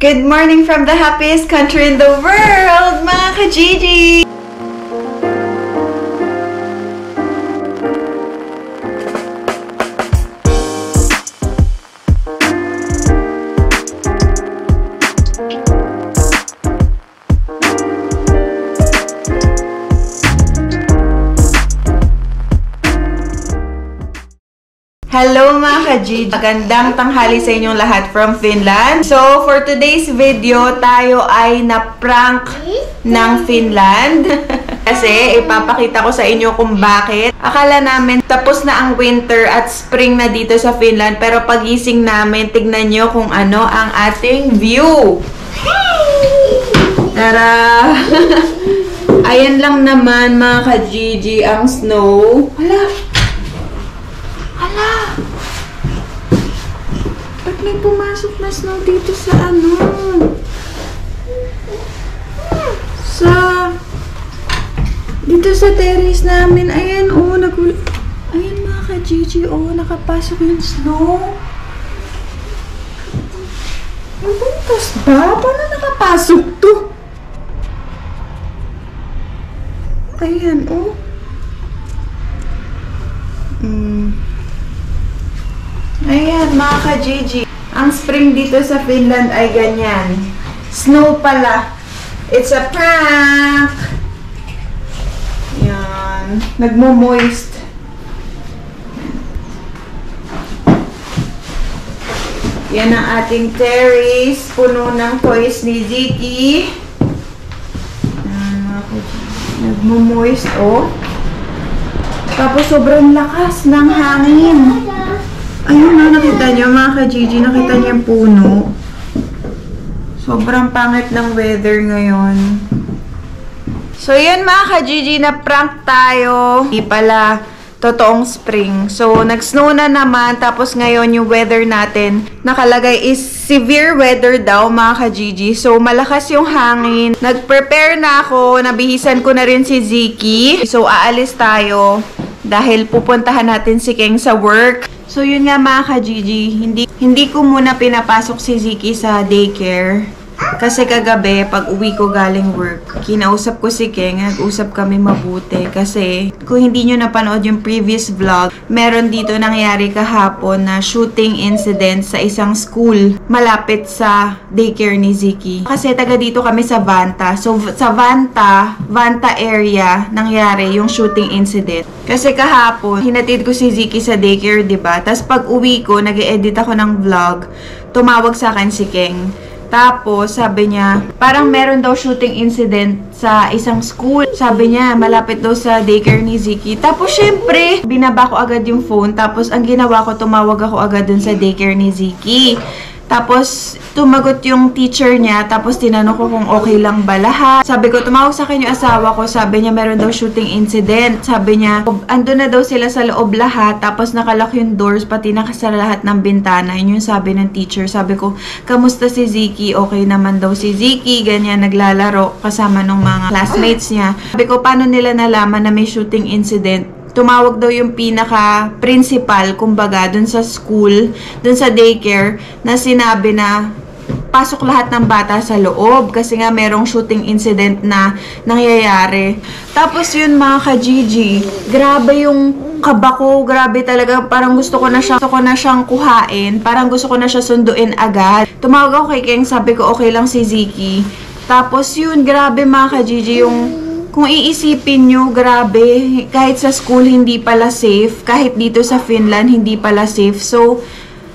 Good morning from the happiest country in the world, mga ka-Gigi! Hello mga ka-Gigi! Magandang tanghali sa inyong lahat from Finland. So, for today's video, tayo ay na-prank ng Finland. Kasi, ipapakita ko sa inyo kung bakit. Akala namin tapos na ang winter at spring na dito sa Finland. Pero pagising namin, tignan nyo kung ano ang ating view. Tara! Ayan lang naman mga ka-Gigi ang snow. Hala! Hala! Ba't may pumasok na snow dito sa ano? Dito sa terrace namin. Ayan, oh, ayan mga ka-Gigi, oh, nakapasok yung snow. Yung buntas ba? Paano nakapasok to? Ayan, oh. Ayan, mga ka-Gigi. Ang spring dito sa Finland ay ganyan. Snow pala. It's a prank! Ayan. Nagmo-moist. Yan ang ating terrace. Puno ng toys ni Ziki. Ayan, mga ka-Gigi. Nagmo-moist, oh. Tapos sobrang lakas ng hangin. Ayun na, nakita nyo mga ka-Gigi, nakita nyo yung puno. Sobrang pangit ng weather ngayon. So yun mga ka-Gigi, na-prank tayo. Hindi pala totoong spring. So nag-snow na naman, tapos ngayon yung weather natin nakalagay is severe weather daw mga ka-Gigi. So malakas yung hangin. Nag-prepare na ako, nabihisan ko na rin si Ziki. So aalis tayo dahil pupuntahan natin si Keng sa work. So, yun nga mga ka-Gigi, hindi ko muna pinapasok si Ziki sa daycare. Kasi kagabi, pag uwi ko galing work, kinausap ko si Keng, nag-usap kami mabuti. Kasi, kung hindi nyo napanood yung previous vlog, meron dito nangyari kahapon na shooting incident sa isang school malapit sa daycare ni Ziki. Kasi taga dito kami sa Vanta. So, sa Vanta area, nangyari yung shooting incident. Kasi kahapon, hinatid ko si Ziki sa daycare, diba? Tapos pag uwi ko, nag-edit ako ng vlog, tumawag sa akin si Keng. Tapos, sabi niya, parang meron daw shooting incident sa isang school. Sabi niya, malapit daw sa daycare ni Ziki. Tapos, syempre, binaba ko agad yung phone. Tapos, ang ginawa ko, tumawag ako agad dun sa daycare ni Ziki. Tapos, tumagot yung teacher niya. Tapos, tinanong ko kung okay lang ba lahat. Sabi ko, tumawag sa akin yung asawa ko. Sabi niya, meron daw shooting incident. Sabi niya, ando na daw sila sa loob lahat. Tapos, nakalock yung doors, pati nakasara lahat ng bintana. Yun yung sabi ng teacher. Sabi ko, kamusta si Ziki? Okay naman daw si Ziki. Ganyan, naglalaro kasama ng mga classmates niya. Sabi ko, paano nila nalaman na may shooting incident? Tumawag daw yung pinaka-principal, kumbaga, dun sa school, dun sa daycare, na sinabi na pasok lahat ng bata sa loob kasi nga merong shooting incident na nangyayari. Tapos yun mga ka-Gigi, grabe yung kaba ko, grabe talaga, parang gusto ko na siyang kuhain, parang gusto ko na siya sunduin agad. Tumawag ako kay Keng, sabi ko okay lang si Ziki. Tapos yun, grabe mga ka-Gigi, yung kung iisipin nyo, grabe, kahit sa school hindi pala safe, kahit dito sa Finland hindi pala safe. So,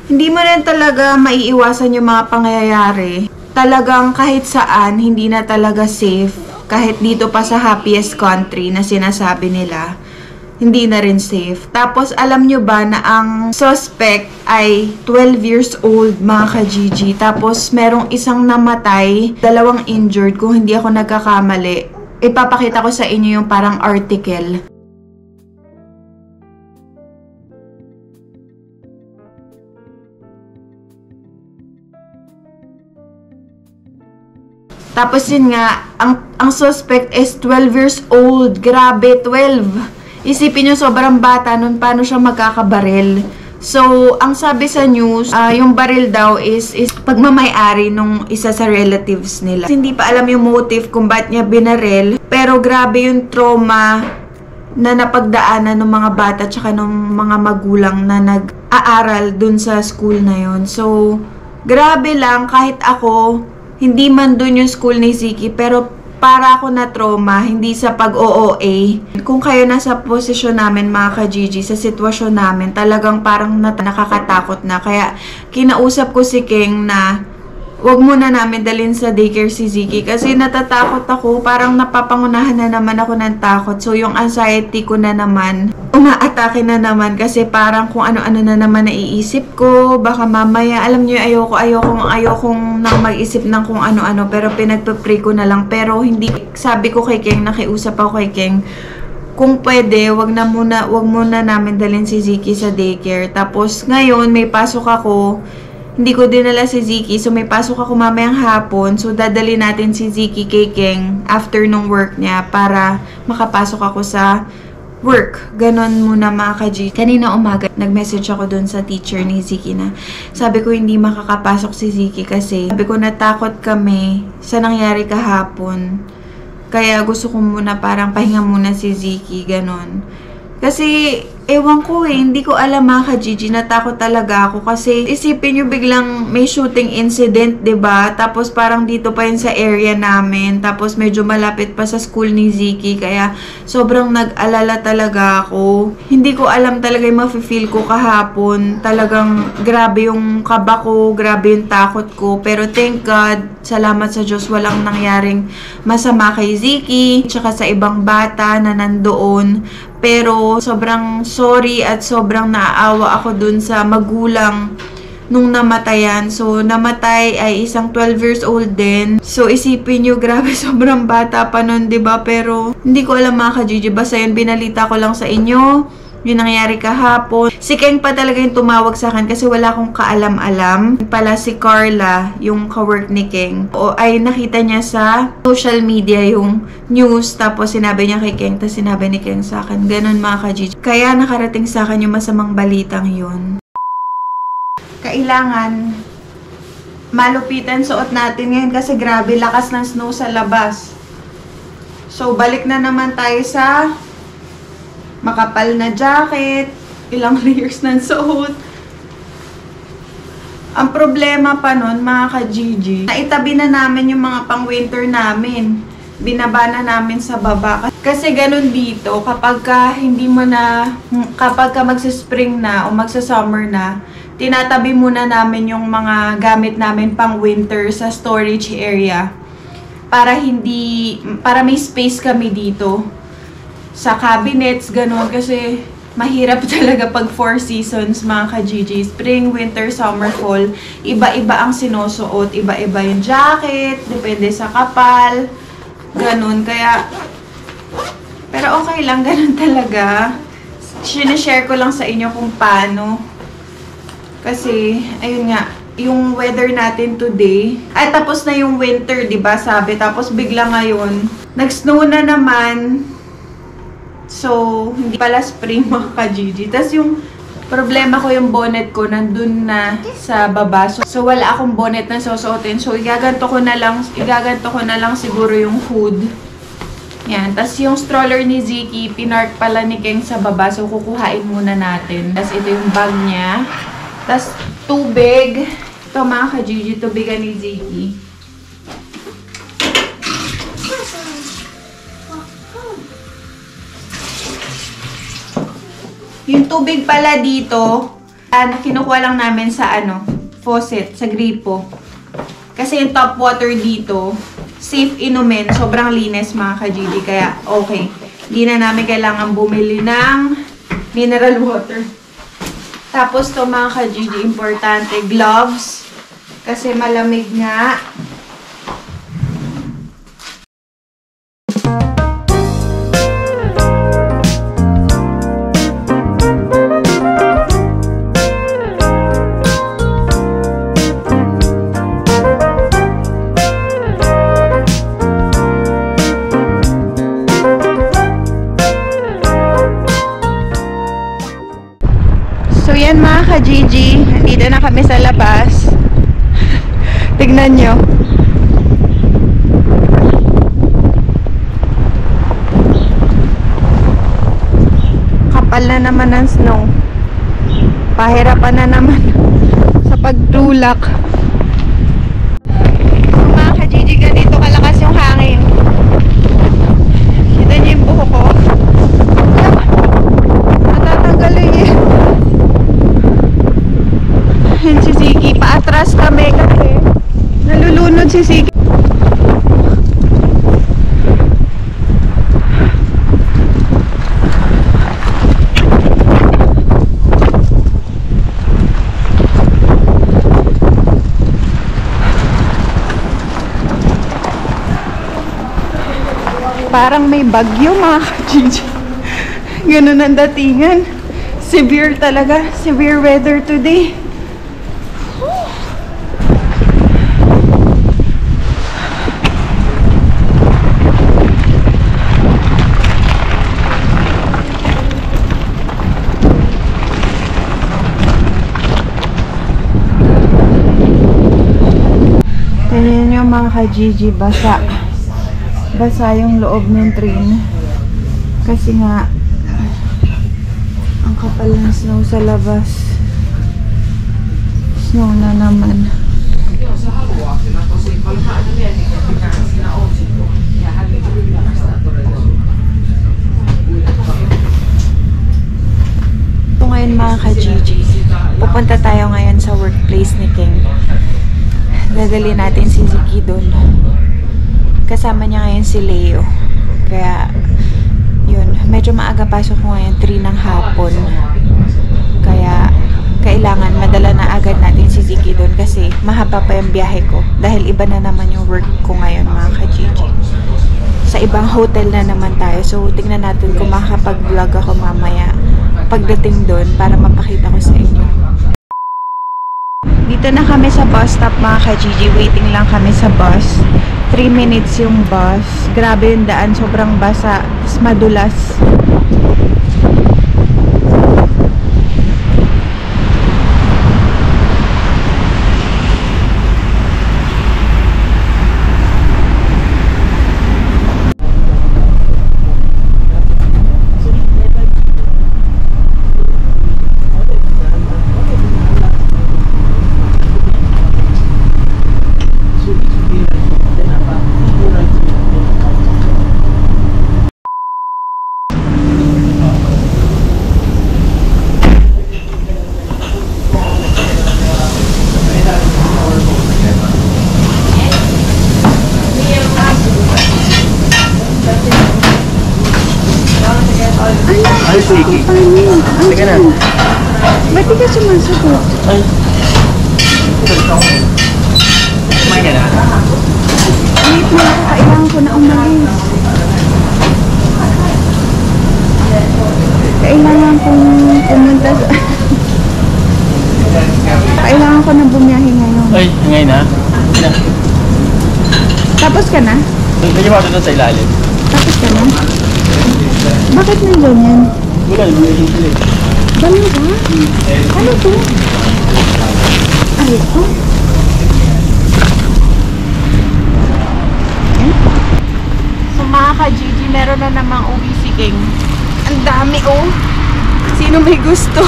hindi mo rin talaga maiiwasan yung mga pangyayari. Talagang kahit saan, hindi na talaga safe. Kahit dito pa sa happiest country na sinasabi nila, hindi na rin safe. Tapos, alam nyo ba na ang suspect ay 12 years old, mga ka-Gigi. Tapos, merong isang namatay, 2 injured, kung hindi ako nagkakamali. Ipapakita ko sa inyo yung parang article. Tapos yun nga, ang suspect is 12 years old. Grabe, 12. Isipin nyo, sobrang bata nun, paano siya magkakabaril? So, ang sabi sa news, yung baril daw is pagmamay-ari nung isa sa relatives nila. Hindi pa alam yung motive kung ba't niya binaril, pero grabe yung trauma na napagdaanan ng mga bata tsaka ng mga magulang na nag-aaral dun sa school na yon. So, grabe lang, kahit ako, hindi man dun yung school ni Ziki, pero para ako na trauma, hindi sa pag-OOA. Kung kayo nasa posisyon namin, mga ka-Gigi, sa sitwasyon namin, talagang parang nakakatakot na. Kaya, kinausap ko si King na wag muna namin dalhin sa daycare si Ziki kasi natatakot ako. Parang napapangunahan na naman ako ng takot. So, yung anxiety ko na naman, umaatake na naman kasi parang kung ano-ano na naman naiisip ko. Baka mamaya, alam niyo, ayokong nang mag-isip ng kung ano-ano. Pero pinagpa-pray ko na lang. Pero hindi, sabi ko kay King, nakiusap ako kay King, kung pwede, wag muna namin dalhin si Ziki sa daycare. Tapos, ngayon, may pasok ako. Hindi ko dinala si Ziki, so may pasok ako mamayang hapon. So, dadali natin si Ziki kay King after nung work niya para makapasok ako sa work. Ganon muna mga ka-G. Kanina umaga, nag-message ako dun sa teacher ni Ziki na sabi ko hindi makakapasok si Ziki kasi sabi ko natakot kami sa nangyari kahapon. Kaya gusto ko muna parang pahinga muna si Ziki, ganon. Kasi, ewan ko hindi ko alam mga ka-Gigi, natakot talaga ako kasi isipin nyo biglang may shooting incident, 'di ba? Tapos parang dito pa yun sa area namin, tapos medyo malapit pa sa school ni Ziki, kaya sobrang nag-alala talaga ako. Hindi ko alam talaga yung mafe-feel ko kahapon, talagang grabe yung kaba ko, grabe yung takot ko, pero thank God, salamat sa Diyos, walang nangyaring masama kay Ziki, tsaka sa ibang bata na nandoon. Pero sobrang sorry at sobrang naaawa ako dun sa magulang nung namatayan. So, namatay ay isang 12 years old din. So, isipin nyo, grabe, sobrang bata pa nun, 'di ba? Pero, hindi ko alam mga ka-Gigi. Basta yun, binalita ko lang sa inyo. Yung nangyari kahapon. Si King pa talaga yung tumawag sa akin kasi wala akong kaalam-alam. Pala si Carla, yung ka-work ni King, ay nakita niya sa social media yung news, tapos sinabi niya kay King, tapos sinabi ni King sa akin. Ganon mga ka-Gigi. Kaya nakarating sa akin yung masamang balitang yun. Kailangan malupitan suot natin ngayon kasi grabe lakas ng snow sa labas. So, balik na naman tayo sa makapal na jacket, ilang layers ng suot. Ang problema pa nun, mga ka-Gigi, naitabi na namin yung mga pang-winter namin. Binaba na namin sa baba. Kasi ganun dito, kapag ka magsa-spring na o magsa-summer na, tinatabi muna namin yung mga gamit namin pang-winter sa storage area. Para may space kami dito. Sa cabinets, ganun. Kasi mahirap talaga pag 4 seasons, mga ka-Gigi. Spring, winter, summer, fall. Iba-iba ang sinusuot. Iba-iba yung jacket. Depende sa kapal. Ganun. Kaya, pero okay lang. Ganun talaga. Sinishare ko lang sa inyo kung paano. Kasi, ayun nga, yung weather natin today. Ay, tapos na yung winter, diba? Sabi. Tapos bigla ngayon, nag-snow na naman. So, hindi pala spring, mga ka-Gigi. Tapos yung problema ko, yung bonnet ko, nandun na sa baba. So wala akong bonnet na susuotin. So, igaganto ko na lang siguro yung hood. Yan. Tapos yung stroller ni Ziki, pinark pala ni King sa baba. So, kukuhain muna natin. Tapos ito yung bag niya. Tapos, tubig. Ito, mga ka-Gigi, tubigan ni Ziki. Yung tubig pala dito, kinukuha lang namin sa faucet, sa gripo. Kasi yung top water dito, safe inumin, sobrang linis mga ka-Gigi, kaya okay. Hindi na namin kailangan bumili ng mineral water. Tapos to mga ka-Gigi, importante, gloves. Kasi malamig nga. Gigi, dito na kami sa labas. Tignan nyo. Kapal na naman ng snow. Pahirapan na naman sa pagtulak. So, mga ka-Gigi, ganito kalakas yung hangin. Kita niyo yung buho ko? Natatanggal yun. Yan si Ziggy. Paatras kami kasi nalulunod si Ziggy. Parang may bagyo, mga ka-Gigi. Ganun ang datingan. Severe talaga. Severe weather today. Tingnan nyo, mga ka-Gigi, basa. Basa yung loob ng train kasi nga ang kapal ng snow sa labas. Snow na naman. So ngayon, mga ka-Gigi, pupunta tayo ngayon sa workplace ni King. Dadali natin si Ziggy doon. Kasama niya ngayon si Leo. Kaya, yun. Medyo maaga pasok ko ngayon, 3 ng hapon. Kaya, kailangan madala na agad natin si Ziggy doon kasi mahaba pa yung biyahe ko. Dahil iba na naman yung work ko ngayon, mga ka-Gigi. Sa ibang hotel na naman tayo. So, tingnan natin kung makakapag-vlog ako mamaya pagdating doon para mapakita ko sa inyo. Dito na kami sa bus stop, mga ka-Gigi. Waiting lang kami sa bus. 3 minutes yung bus. Grabe yung daan. Sobrang basa. Tapos madulas. Ay, Ziggy. Sige na. Ba't di ka sumasagot? Ay. Kumain ka na? Wait mo, kailangan ko na umalis. Kailangan kong pumunta sa... Kailangan ko na bumiyahe ngayon. Ay, ngayon na? Tapos ka na? Medyo ba doon sa ilalim? Tapos ka na? Bakit nandyan yan? Wala, bumiyahin sila eh. Dami ba? Ano to? Ay, ito? So, mga ka-Gigi, meron na namang uwi si King. Ang dami, oh! Sino may gusto?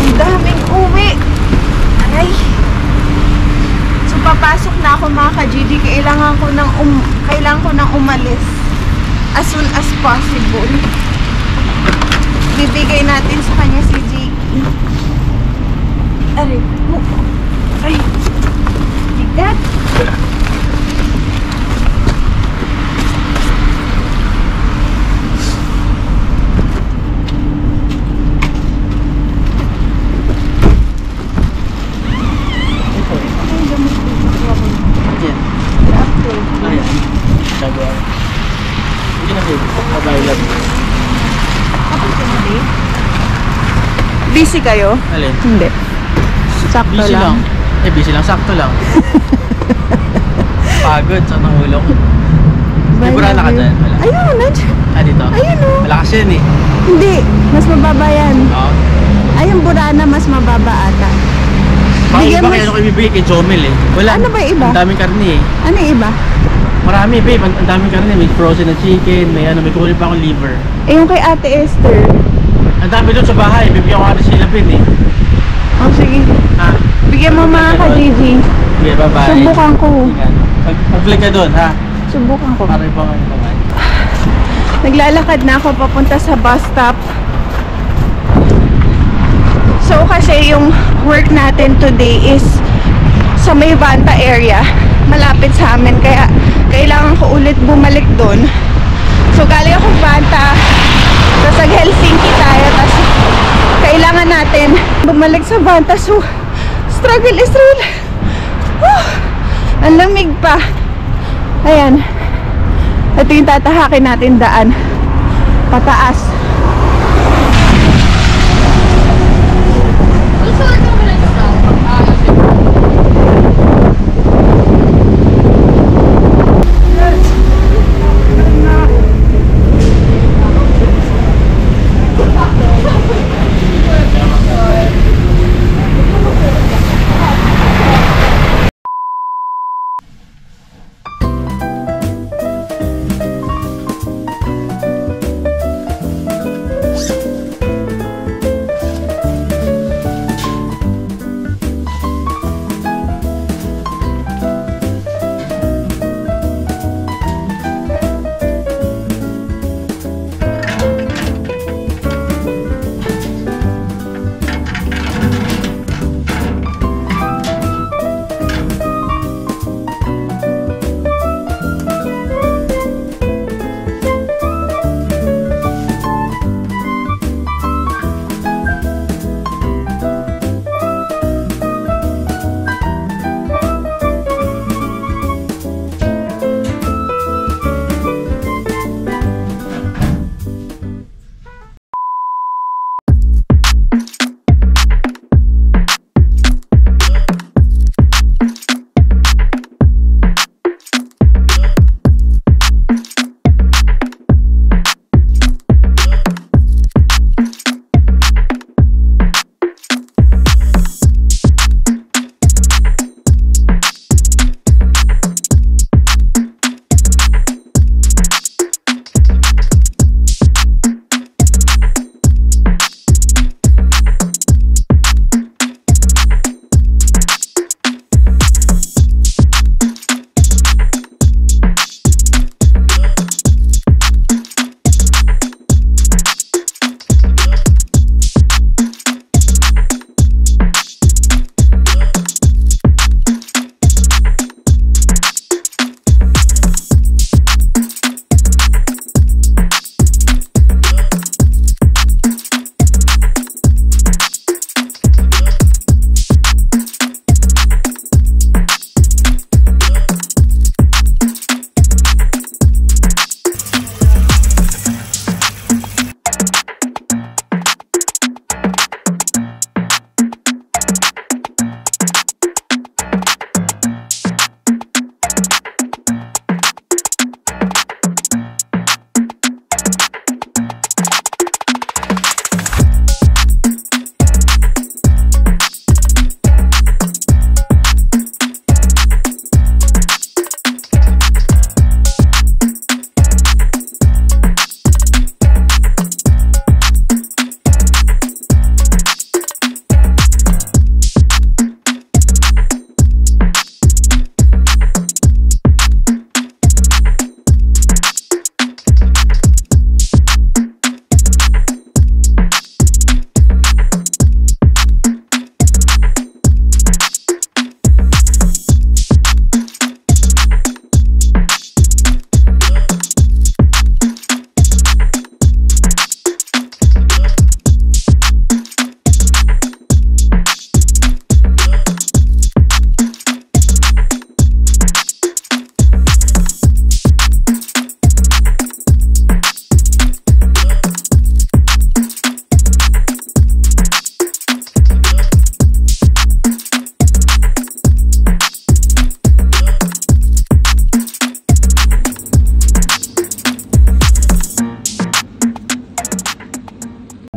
Ang daming uwi! Aray! So, papasok na ako, mga ka-Gigi. Kailangan ko nang umalis as soon as possible. Bibigay natin sa kanya si Ziggy. Aray po. Ay! Bigat! Busy kayo? Alin? Hindi. Sakto Busy lang. Eh, busy lang. Sakto lang. Pagod sa nangulong. Sigurado ka dyan? Wala. Ayun, nandiyan. Ah, dito? Ayun, oh. Malakas yan eh. Hindi. Mas mababa yan. Oo. Ay, yung burana mas mababa ata. Baka Bigyan iba mo- kaya ano ibibigay kay Jomel eh. Wala. Ano ba yung iba? Ang daming karne eh. Ano yung iba? Marami babe, ang daming karne. May frozen na chicken, may may kukunin pa akong liver. Eh, yung kay Ate Esther. Ang dami doon sa bahay, bibigyan ko nga sila pin eh. Oh, sige. Ha? Bigyan mo mga ka-Gigi. Sige, bye-bye. Subukan ko. Mag-vlog ka doon ha? Subukan ko. Para ibang ano naman. Naglalakad na ako papunta sa bus stop. So, kasi yung work natin today is sa may Vanta area. Malapit sa amin. Kaya, kailangan ko ulit bumalik doon. So, galing akong Vanta. Tapos, Helsinki tayo. Tapos, kailangan natin bumalik sa Vanta. So, struggle is real. Ang lamig pa. Ayan. Ito yung tatahakin natin daan. Pataas.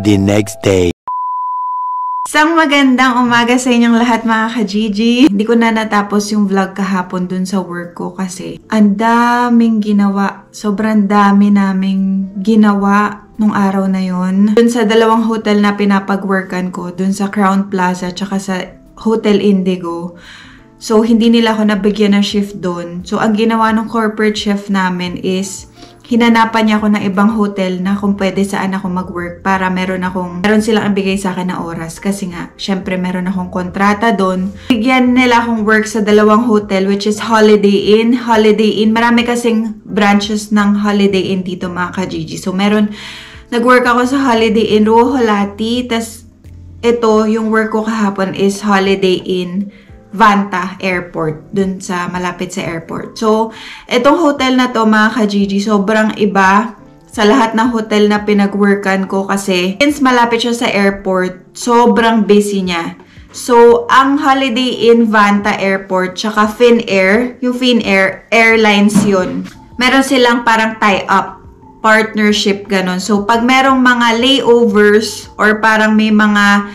the next day. Isang magandang umaga sa inyong lahat mga ka-Gigi. Hindi ko na natapos yung vlog kahapon dun sa work ko kasi ang daming ginawa. Sobrang dami naming ginawa nung araw na yon. Dun sa dalawang hotel na pinapag-workan ko, dun sa Crown Plaza tsaka sa Hotel Indigo. So, hindi nila ako nabigyan ng shift dun. So, ang ginawa ng corporate chef namin is hinanapan niya ako ng ibang hotel na kung pwede saan ako mag-work para meron silang ibigay sa akin na oras. Kasi nga, syempre meron akong kontrata doon. Bigyan nila akong work sa dalawang hotel which is Holiday Inn. Holiday Inn, marami kasing branches ng Holiday Inn dito mga ka-Gigi. So nag-work ako sa Holiday Inn Ruoholati. Tas ito, yung work ko kahapon is Holiday Inn Vanta Airport, dun sa malapit sa airport. So, itong hotel na to mga ka-Gigi, sobrang iba sa lahat ng hotel na pinag-workan ko kasi since malapit siya sa airport, sobrang busy niya. So, ang Holiday Inn Vanta Airport, tsaka Finnair, yung Finnair, airlines yun. Meron silang parang tie-up, partnership, ganon. So, pag merong mga layovers or parang may mga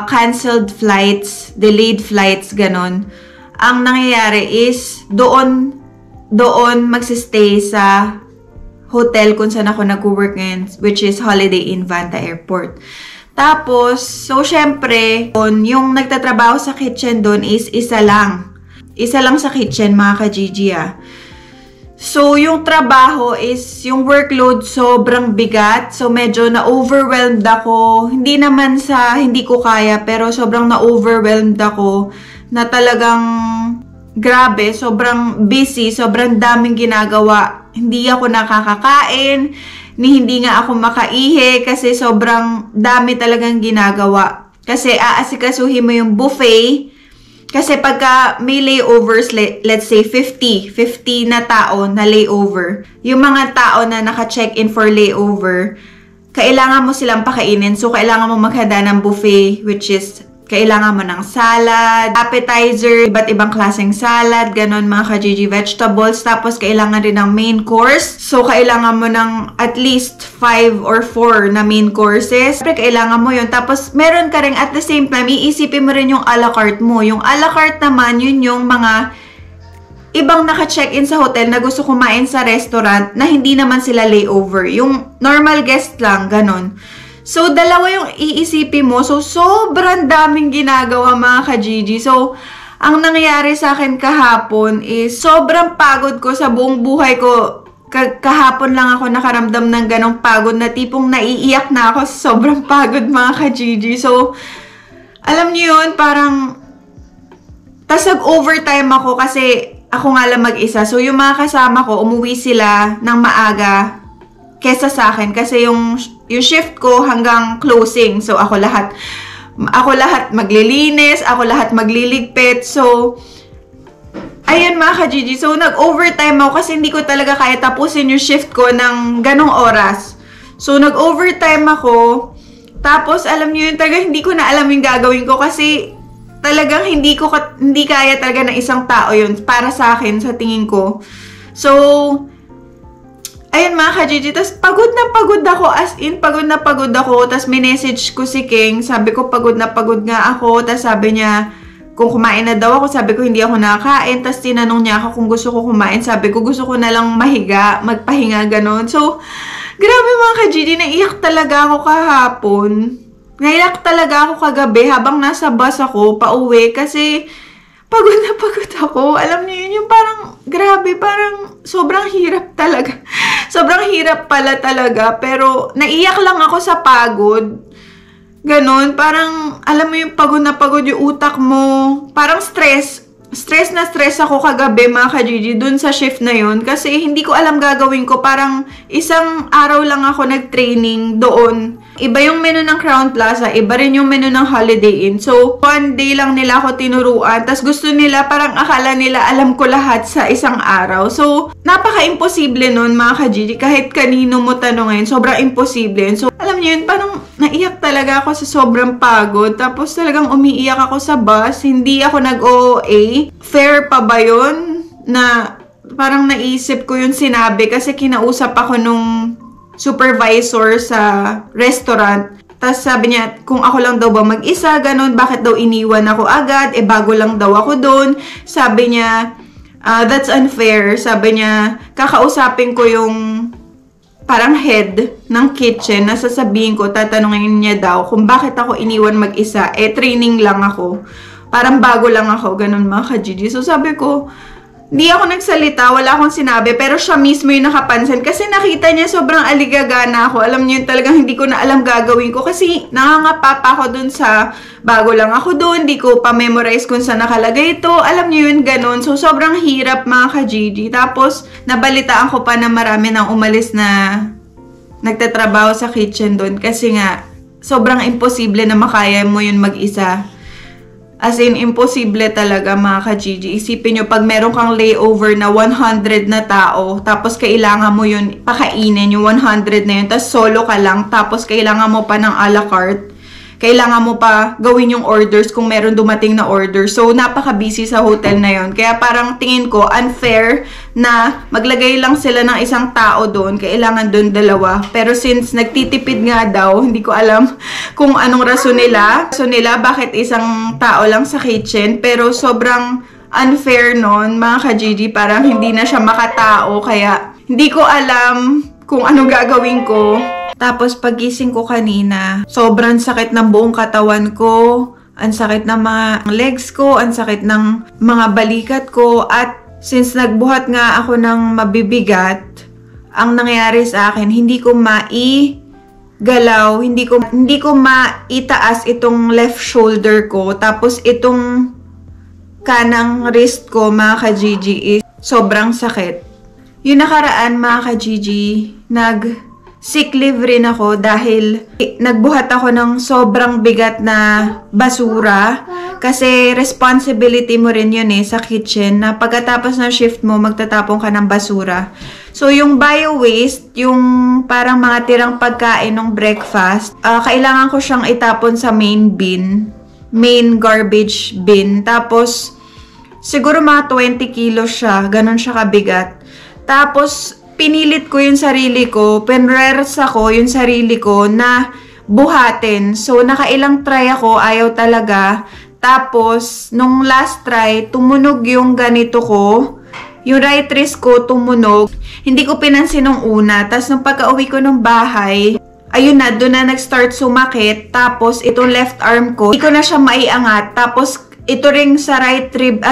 canceled flights, delayed flights, ganon, ang nangyayari is doon magsistay sa hotel kung saan ako nag-work ngayon, which is Holiday Inn Vanta Airport. Tapos, so syempre, yung nagtatrabaho sa kitchen doon is isa lang. Isa lang sa kitchen, mga ka-Gigi So, yung trabaho is, yung workload sobrang bigat. So, medyo na-overwhelmed ako. Hindi naman sa hindi ko kaya, pero sobrang na-overwhelmed ako na talagang grabe, sobrang busy, sobrang daming ginagawa. Hindi ako nakakakain, hindi nga ako makaihi kasi sobrang dami talagang ginagawa. Kasi aasikasuhin mo yung buffet. Kasi pagka may layovers, let's say 50 na tao na layover, yung mga tao na naka-check-in for layover, kailangan mo silang pakainin. So, kailangan mo maghanda ng buffet, which is, kailangan mo ng salad, appetizer, iba't ibang klaseng salad, ganon mga ka-Gigi, vegetables. Tapos, kailangan rin ng main course. So, kailangan mo ng at least 5 or 4 na main courses. Siyempre, kailangan mo yun. Tapos, meron ka rin at the same time, iisipin mo rin yung a la carte mo. Yung a la carte naman, yun yung mga ibang naka-check-in sa hotel na gusto kumain sa restaurant na hindi naman sila layover. Yung normal guest lang, ganon. So, dalawa yung iisipin mo. So, sobrang daming ginagawa mga ka-Gigi. So, ang nangyayari sa akin kahapon is sobrang pagod ko sa buong buhay ko. Kahapon lang ako nakaramdam ng ganong pagod na tipong naiiyak na ako sa sobrang pagod mga ka-Gigi. So, alam niyo yun, parang tas nag-overtime ako kasi ako nga lang mag-isa. So, yung mga kasama ko, umuwi sila ng maaga kesa sa akin kasi yung shift ko hanggang closing. So, ako lahat maglilinis, ako lahat magliligpit. So, ayun mga ka-Gigi. So, nag-overtime ako kasi hindi ko talaga kaya tapusin yung shift ko ng ganong oras. So, nag-overtime ako. Tapos, alam niyo yun, talaga hindi ko na alam yung gagawin ko kasi talagang hindi kaya talaga ng isang tao yun para sa akin, sa tingin ko. So, ayun mga ka-Gigi, tas pagod na pagod ako, as in, pagod na pagod ako, tas minessage ko si King, sabi ko pagod na pagod nga ako, tas sabi niya, kung kumain na daw ako, sabi ko hindi ako nakakain, tas tinanong niya ako kung gusto ko kumain, sabi ko gusto ko na lang mahiga, magpahinga, ganon. So, grabe mga ka-Gigi, naiyak talaga ako kahapon, naiyak talaga ako kagabi habang nasa bus ako, pauwi, kasi pagod na pagod ako. Alam niyo yun, yung parang, grabe, parang sobrang hirap talaga. Sobrang hirap pala talaga. Pero, naiyak lang ako sa pagod. Ganon, parang, alam mo yung pagod na pagod yung utak mo. Parang stress. Stress na stress ako kagabi, mga ka-Gigi, dun sa shift na yun. Kasi, hindi ko alam gagawin ko. Parang, isang araw lang ako nag-training doon. Iba yung menu ng Crown Plaza, iba rin yung menu ng Holiday Inn. So, one day lang nila ako tinuruan. Tapos gusto nila, parang akala nila alam ko lahat sa isang araw. So, napaka-imposible nun mga ka-Gigi. Kahit kanino mo tanongin, sobrang imposible. So, alam niyo yun, parang naiyak talaga ako sa sobrang pagod. Tapos talagang umiiyak ako sa bus. Hindi ako nag-OA. Fair pa ba yun? Na parang naisip ko yung sinabi kasi kinausap ako nung supervisor sa restaurant. Tas sabi niya, kung ako lang daw ba mag-isa, ganun, bakit daw iniwan ako agad? Bago lang daw ako doon. Sabi niya, that's unfair. Sabi niya, kakausapin ko yung parang head ng kitchen na sasabihin ko, tatanungin niya daw kung bakit ako iniwan mag-isa. Training lang ako. Parang bago lang ako, ganun mga ka-Gigi. So sabi ko, hindi ako nagsalita, wala akong sinabi, pero siya mismo yung nakapansin kasi nakita niya sobrang aligagana ako. Alam niyo, talagang hindi ko na alam gagawin ko kasi nangangapapa ako dun sa bago lang ako dun, hindi ko pa memorize kung saan nakalagay ito. Alam niyo yun, ganun. So, sobrang hirap mga ka-Gigi. Tapos, nabalitaan ko pa na marami nang umalis na nagtatrabaho sa kitchen dun kasi nga, sobrang imposible na makaya mo yun mag-isa. As in, imposible talaga mga ka-Gigi. Isipin nyo, pag meron kang layover na 100 na tao, tapos kailangan mo yun pakainin, yung 100 na yun, tapos solo ka lang, tapos kailangan mo pa ng a la carte, kailangan mo pa gawin yung orders kung meron dumating na order. So, napaka-busy sa hotel na yun. Kaya parang tingin ko, unfair na maglagay lang sila ng isang tao doon. Kailangan doon dalawa. Pero since nagtitipid nga daw, hindi ko alam kung anong rason nila. So nila, bakit isang tao lang sa kitchen. Pero sobrang unfair nun, mga ka-Gigi. Parang hindi na siya makatao. Kaya hindi ko alam kung anong gagawin ko. Tapos pagising ko kanina, sobrang sakit ng buong katawan ko, ang sakit ng mga legs ko, ang sakit ng mga balikat ko, at since nagbuhat nga ako ng mabibigat, ang nangyari sa akin, hindi ko maigalaw, hindi ko maitaas itong left shoulder ko, tapos itong kanang wrist ko, mga ka-Gigi, is sobrang sakit. Yung nakaraan, mga ka-Gigi, sick leave rin ako dahil nagbuhat ako ng sobrang bigat na basura. Kasi responsibility mo rin yun sa kitchen na pagkatapos ng shift mo, magtatapon ka ng basura. So, yung bio-waste, yung parang mga tirang pagkain ng breakfast, kailangan ko siyang itapon sa main garbage bin. Tapos, siguro mga 20 kilos siya, ganun siya kabigat. Tapos, pinilit ko yung sarili ko, penrersa ko yung sarili ko na buhatin. So, nakailang try ako, ayaw talaga. Tapos, nung last try, tumunog yung ganito ko. Yung right wrist ko tumunog. Hindi ko pinansin nung una. Tapos, nung pagka-uwi ko ng bahay, ayun na, doon na nag-start sumakit. Tapos, itong left arm ko, hindi ko na siya maiangat. Tapos, ito ring sa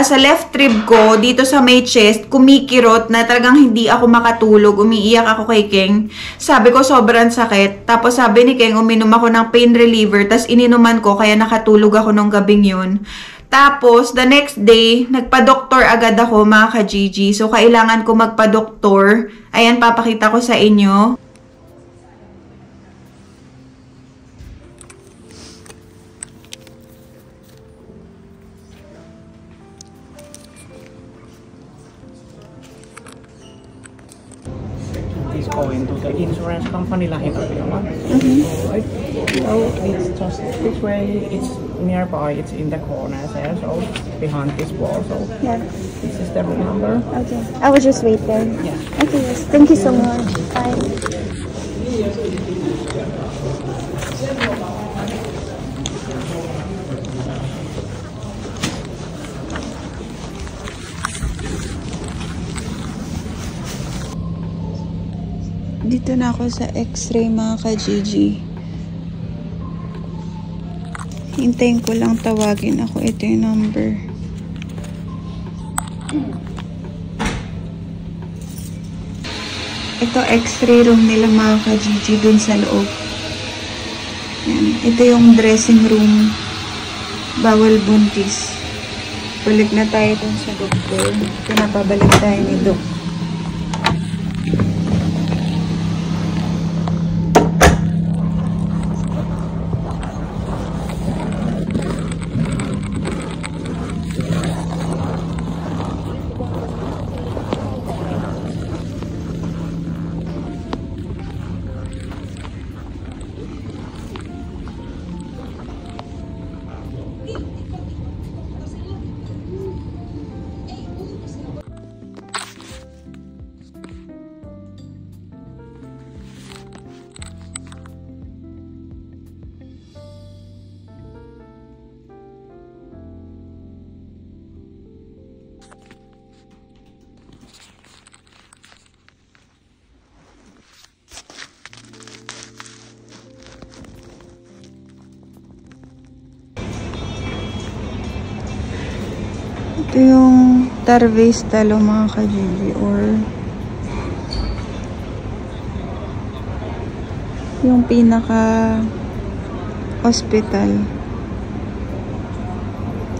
sa left rib ko, dito sa may chest, kumikirot na talagang hindi ako makatulog. Umiiyak ako kay Keng. Sabi ko, sobrang sakit. Tapos sabi ni Keng, uminom ako ng pain reliever. Tapos ininuman ko, kaya nakatulog ako nung gabing yun. Tapos, the next day, nagpa-doktor agad ako, mga ka-Gigi. So, kailangan ko magpa-doktor. Ayan, papakita ko sa inyo. Going to the insurance company lahit ako naman. So it's just this way, it's nearby, it's in the corner there, so behind this wall. So yeah, this is the room number. Okay, I will just wait there. Yeah. Okay, yes. Thank you so much. Bye. Dito na ako sa x-ray, mga ka-Gigi. Hintayin ko lang tawagin ako. Ito yung number. Ito x-ray room nila, mga ka-Gigi, dun sa loob. Yan. Ito yung dressing room. Bawal buntis. Balik na tayo dun sa doktor. Pinapabalik tayo ni Dok. Ito yung Tarvis Talo mga ka-Gigi, or yung pinaka hospital.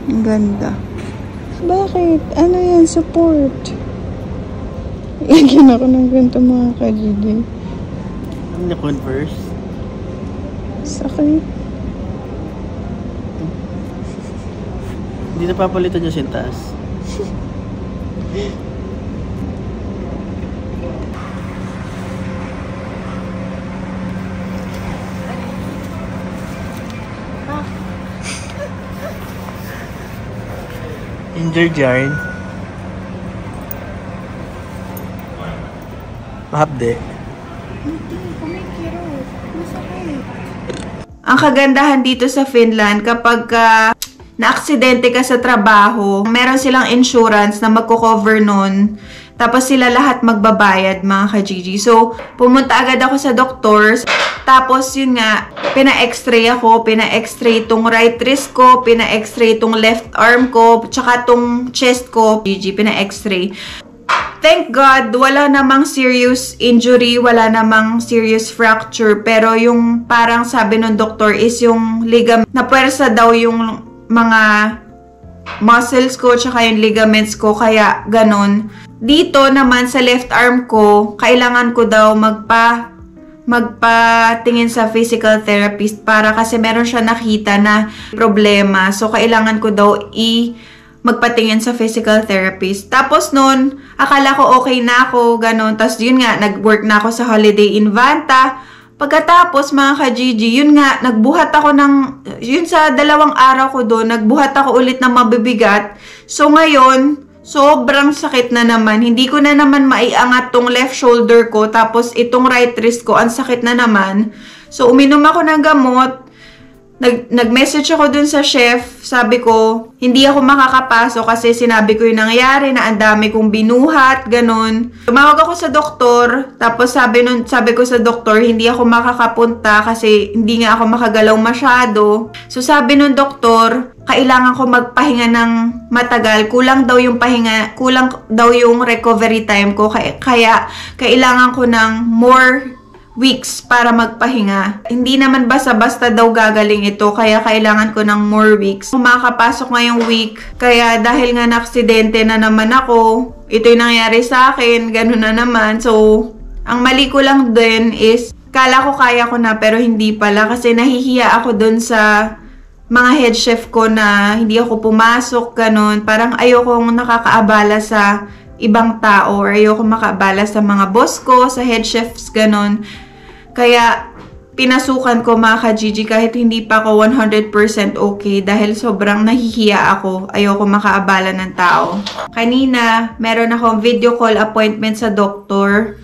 Ang ganda. Bakit? Ano yan? Support. Lagyan ako ng ganito mga ka-Gigi. Ano Converse? Sakit. Hindi na papalitan yung sintas. Injured yarn. Mahapde. Ang kagandahan dito sa Finland, kapag na-aksidente ka sa trabaho, meron silang insurance na magko-cover nun. Tapos sila lahat magbabayad, mga ka-Gigi. So, pumunta agad ako sa doctors. Tapos, yun nga, pina-x-ray ako. Pina-x-ray itong right wrist ko, pina-x-ray itong left arm ko, tsaka itong chest ko. Gigi, pina-x-ray. Thank God, wala namang serious injury, wala namang serious fracture. Pero yung parang sabi ng doktor is yung ligament, na puwersa daw yung mga muscles ko, tsaka yung ligaments ko, kaya ganun. Dito naman sa left arm ko, kailangan ko daw magpatingin sa physical therapist para kasi meron siya nakita na problema. So, kailangan ko daw magpatingin sa physical therapist. Tapos nun, akala ko okay na ako, ganun. Tapos yun nga, nag-work na ako sa Holiday in Vanta. Pagkatapos, mga ka-Gigi, yun nga, nagbuhat ako yun sa 2 araw ko doon, nagbuhat ako ulit ng mabibigat. So ngayon, sobrang sakit na naman. Hindi ko na naman maiangat tong left shoulder ko, tapos itong right wrist ko, ang sakit na naman. So uminom ako ng gamot. Nag-message ako dun sa chef, sabi ko, hindi ako makakapasok kasi sinabi ko yung nangyari na ang dami kong binuhat, ganun. Tumawag ako sa doktor, tapos sabi ko sa doktor, hindi ako makakapunta kasi hindi nga ako makagalaw masyado. So sabi nung doktor, kailangan ko magpahinga ng matagal, kulang daw yung recovery time ko, kaya kailangan ko ng more weeks para magpahinga. Hindi naman basta-basta daw gagaling ito, kaya kailangan ko ng more weeks. Makakapasok ngayong week, kaya dahil nga na-aksidente na naman ako, ito yung nangyari sa akin, ganun na naman. So, ang mali ko lang din is, kala ko kaya ko na, pero hindi pala, kasi nahihiya ako dun sa mga head chef ko na hindi ako pumasok, ganun. Parang ayokong nakakaabala sa ibang tao, or ayoko makaabala sa mga boss ko, sa head chefs, ganun. Kaya, pinasukan ko mga ka-Gigi kahit hindi pa ako 100% okay dahil sobrang nahihiya ako. Ayoko makaabala ng tao. Kanina, meron akong video call appointment sa doktor.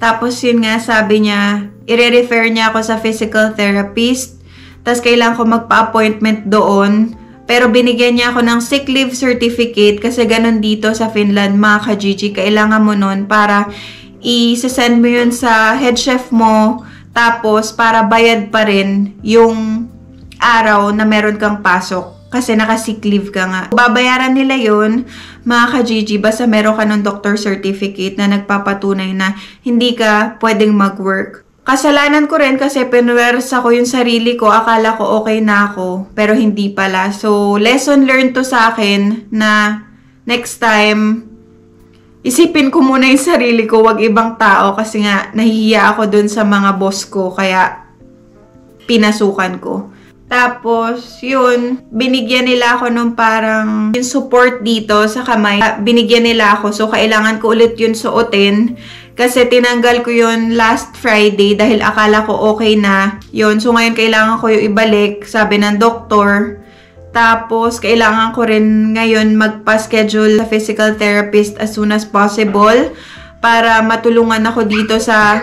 Tapos yun nga, sabi niya, i-refer niya ako sa physical therapist. Tapos kailangan ko magpa-appointment doon. Pero binigyan niya ako ng sick leave certificate kasi ganun dito sa Finland, mga ka-Gigi. Kailangan mo nun para i-send mo yun sa head chef mo. Tapos para bayad pa rin yung araw na meron kang pasok. Kasi naka-sick leave ka nga. Babayaran nila yun, mga ka-Gigi, basta meron ka ng doctor certificate na nagpapatunay na hindi ka pwedeng mag-work. Kasalanan ko rin kasi pinwersa ko yung sarili ko. Akala ko okay na ako, pero hindi pala. So, lesson learned to sa akin na next time, isipin ko muna yung sarili ko, wag ibang tao. Kasi nga, nahihiya ako dun sa mga boss ko, kaya pinasukan ko. Tapos, yun, binigyan nila ako nung parang yung support dito sa kamay. Binigyan nila ako, so kailangan ko ulit yun suotin. Kasi tinanggal ko yun last Friday dahil akala ko okay na. Yun, so ngayon kailangan ko yung ibalik, sabi ng doktor. Tapos, kailangan ko rin ngayon magpa-schedule sa physical therapist as soon as possible para matulungan ako dito sa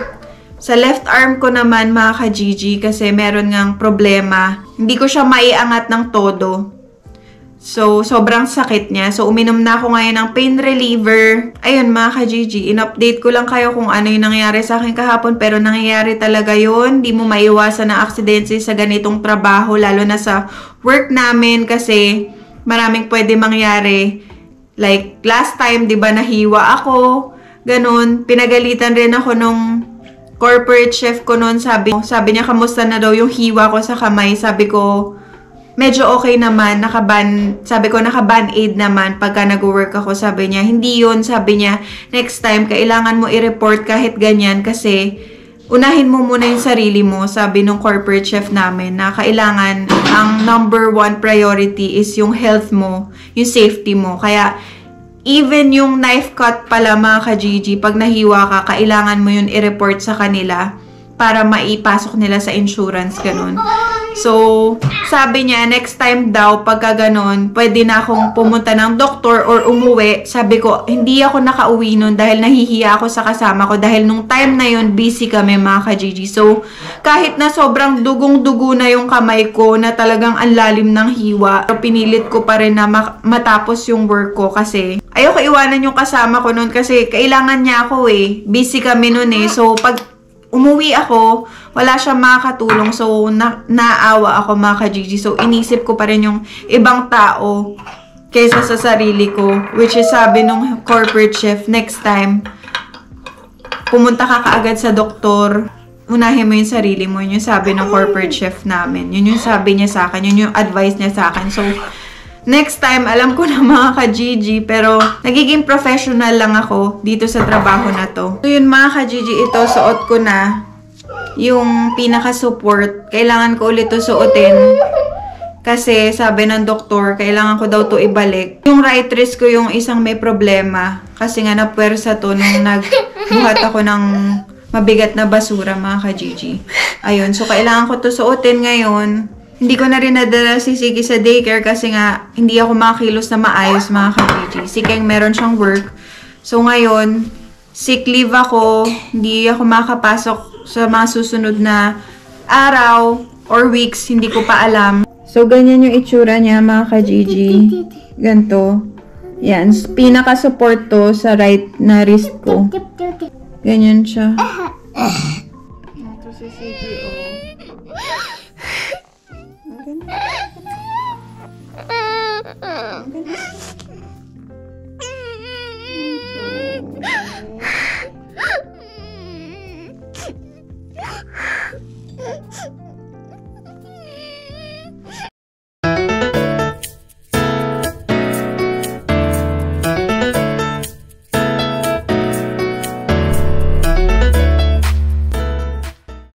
left arm ko naman, mga ka-Gigi, kasi meron ngang problema. Hindi ko siya maiangat ng todo. So, sobrang sakit niya. So, uminom na ako ngayon ng pain reliever. Ayun, mga ka-Gigi, in-update ko lang kayo kung ano yung nangyari sa akin kahapon. Pero nangyayari talaga yun. Di mo maiwasan na aksidente sa ganitong trabaho, lalo na sa work namin kasi maraming pwede mangyari. Like, last time, di ba, nahiwa ako. Ganun. Pinagalitan rin ako nung corporate chef ko noon. Sabi niya, kamusta na daw yung hiwa ko sa kamay. Sabi ko, medyo okay naman. Sabi ko, naka-band-aid naman pagka nag-work ako. Sabi niya, hindi yun. Sabi niya, next time, kailangan mo i-report kahit ganyan kasi unahin mo muna yung sarili mo. Sabi nung corporate chef namin na kailangan ang number 1 priority is yung health mo, yung safety mo. Kaya, even yung knife cut pala mga ka-Gigi, pag nahiwa ka, kailangan mo yun i-report sa kanila para maipasok nila sa insurance, ganun. So, sabi niya, next time daw, pagka ganun, pwede na akong pumunta ng doktor or umuwi. Sabi ko, hindi ako nakauwi nun dahil nahihiya ako sa kasama ko dahil nung time na yun, busy kami mga ka-Gigi. So, kahit na sobrang dugong-dugo na yung kamay ko na talagang ang lalim ng hiwa, pero pinilit ko pa rin na matapos yung work ko kasi ayoko iwanan yung kasama ko nun kasi kailangan niya ako eh. Busy kami nun eh. So, pag umuwi ako, wala siyang makakatulong. So, naawa ako mga ka-Gigi. So, inisip ko pa rin yung ibang tao kaysa sa sarili ko. Which is sabi nung corporate chef, next time, pumunta ka kaagad sa doktor. Unahin mo yung sarili mo. Yun yung sabi ng corporate chef namin. Yun yung sabi niya sa akin. Yun yung advice niya sa akin. So, next time, alam ko na mga ka-Gigi, pero nagiging professional lang ako dito sa trabaho na to. So yun mga ka-Gigi, ito, suot ko na yung pinaka-support. Kailangan ko ulit to suotin kasi sabi ng doktor, kailangan ko daw to ibalik. Yung right wrist ko yung isang may problema kasi nga napuwersa to nung nagbuhat ako ng mabigat na basura mga ka-Gigi. Ayun, so kailangan ko to suotin ngayon. Hindi ko na rin nadala si Siki sa daycare kasi nga hindi ako makakilos na maayos mga ka-Gigi. Si Keng meron siyang work. So ngayon, sick leave ako. Hindi ako makapasok sa mga susunod na araw or weeks. Hindi ko pa alam. So ganyan yung itsura niya mga ka-Gigi. Ganto. Yan. Pinaka-support to sa right na wrist ko. Ganyan siya.